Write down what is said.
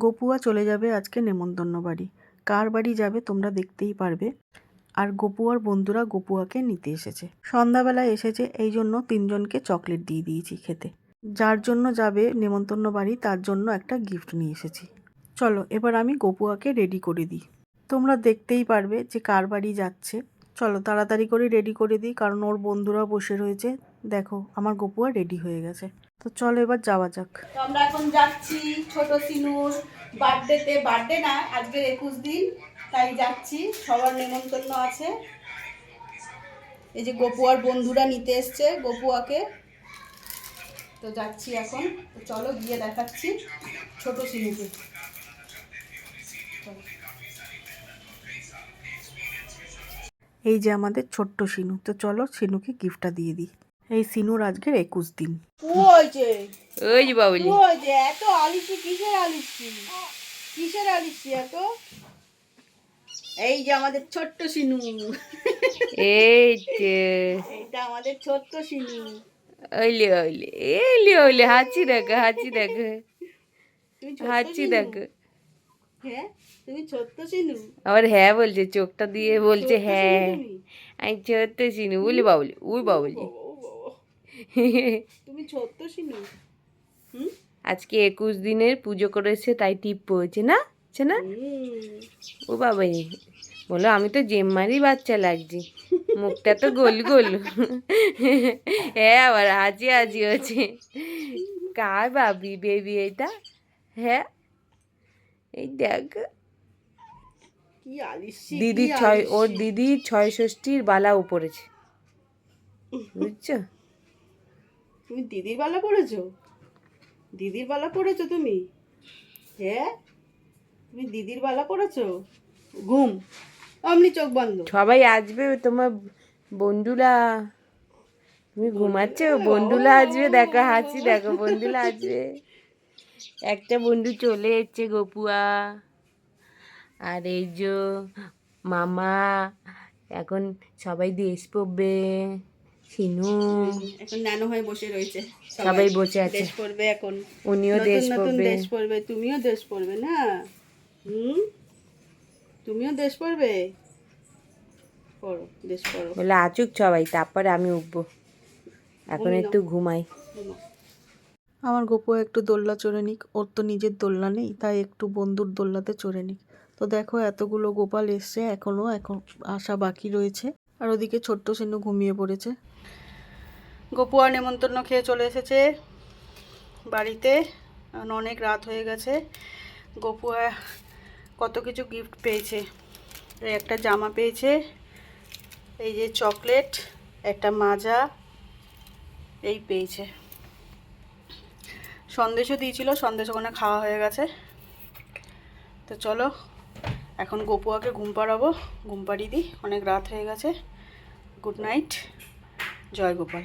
গপুয়া চলে যাবে আজকে নেমন্তন্ন বাড়ি। কার বাড়ি যাবে তোমরা দেখতেই পারবে। আর গপুয়ার বন্ধুরা গপুয়াকে নিতে এসেছে, সন্ধ্যাবেলায় এসেছে, এই জন্য 3জনকে চকলেট দিয়ে দিয়েছি খেতে। যার জন্য যাবে নেমন্তন্ন বাড়ি তার জন্য একটা গিফট নিয়ে এসেছি। চলো এবার আমি গপুয়াকে রেডি করে দিই, তোমরা দেখতেই পারবে যে কার বাড়ি যাচ্ছে। চলো তাড়াতাড়ি করে রেডি করে দিই, কারণ ওর বন্ধুরা বসে রয়েছে। দেখো আমার গপুয়া রেডি হয়ে গেছে, তো চলো এবার যাওয়া যাক। তো আমরা এখন যাচ্ছি ছোট সিনুর বার্থডেতে, বার্থডে না আজকের 21 দিন, তাই যাচ্ছি, সবার নেমন্তন্ন আছে। এই যে গপুয়ার বন্ধুরা নিতে এসছে গপুয়াকে, তো যাচ্ছি এখন। তো চলো গিয়ে দেখাচ্ছি ছোট সিনুকে। এই যে আমাদের ছোট্ট সিনু, তো চলো সিনুকে গিফটটা দিয়ে দিই। এই সিনুর আজকের 21 দিন। ওই যে বাবুলি, ওই যে এত আলিসি, কিসের আলিসি, কিসের আলিসি এত? এই যে আমাদের ছোট্ট সিনু, এইটা আমাদের ছোট্ট সিনু। ওইলে ওইলে এলি ওইলে হাঁচি দেখো, হাঁচি দেখো, তুমি ছোট্ট হাঁচি সিনু? দেখো। হ্যাঁ তুমি ছোট্ট সিনু? আবার হ্যাঁ বলছে, চোখটা দিয়ে বলছে ছোট্ট হ্যাঁ। সিনু তুমি? আমি ছোট্ট চিনু বলি বাবুলি, উই বাবুলি। বাবা, ও বাবা, তুমি ছোট্ট সিনু? হুম আজকে 21 দিনের পুজো করেছে তাই টিপ পড়েছে না, আছে না? ও বাবাই বলো, আমি তো জেম্মারই বাচ্চা লাগছি, মুখটা তো গোল গোল। হ্যাঁ আবার হাজি হাজি হচ্ছে। কার বেবি এটা? হ্যাঁ এই দেখ, কি আলিসি, দিদি কি ওর আলিসি। দিদি 6ষষ্ঠীর বালাও পড়েছে, বুঝছো? তুমি দিদির বালা পড়েছো? দিদির বালা পড়েছো তুমি? হ্যাঁ তুমি দিদির বালা পড়েছো? ঘুম, অমনি চোখ বন্ধ। সবাই আসবে তোমার বন্ধুরা, তুমি ঘুমাচ্ছ, বন্ধুরা আসবে, দেখো হাসি দেখো, বন্ধুরা আসবে। একটা বন্ধু চলে এসছে গপুয়া, আর এই যে মামা, এখন সবাই ড্রেস পরবে, সিনু এখন ন্যানো হয়ে বসে রয়েছে, সবাই বসে আছে, ড্রেস পরবে এখন, উনিও নতুন ড্রেস নতুন পরবে। ড্রেস পরবে, তুমিও ড্রেস পরবে না? তুমিও ড্রেস পরবে, পরো ড্রেস পরো। বলে আচুক সবাই, তারপরে আমি উঠবো, এখন একটু ঘুমাই। আমার গপুয়া একটু দোলনা চড়ে নিক, ওর তো নিজের দোলনা নেই, তাই একটু বন্ধুর দোলনাতে চড়ে নিক। তো দেখো এতগুলো গোপাল এসছে, এখন আসা বাকি রয়েছে। আর ওদিকে ছোট্ট সিনু ঘুমিয়ে পড়েছে। গপুয়া নেমন্তন্ন খেয়ে চলে এসেছে বাড়িতে, অনেক রাত হয়ে গেছে। গপুয়া কত কিছু গিফট পেয়েছে, একটা জামা পেয়েছে, এই যে চকলেট, একটা মাজা, এই পেয়েছে। সন্দেশও দিয়েছিল, সন্দেশ ওখানে খাওয়া হয়ে গেছে। তো চলো এখন গপুয়াকে ঘুম পাড়াবো, ঘুম পাড়িয়ে দিই, অনেক রাত হয়ে গেছে। গুড নাইট, জয় গোপাল।